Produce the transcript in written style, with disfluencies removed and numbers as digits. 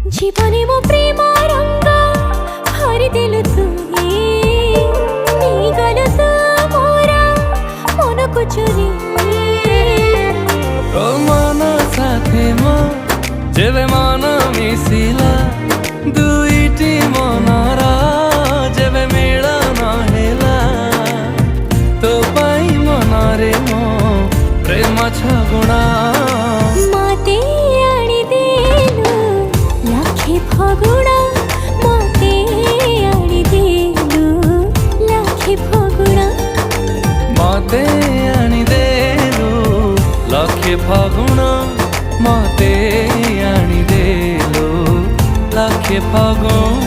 जीवने मो प्रेम रंग भरी दिलु तुही गल तू मोरा मन को चुरी ओ मन साथे मो जेबे मन मिसिला दुईटी मनर जेबे मिलन हेला तो पाई मनरे मो प्रेम छगुणा मते आनी देलु लाखे फगुणा मते आनी देलु लाखे फगुणा मते आनी देलु लाखे फगुणा मते आनी देलु लाखे फगुणा।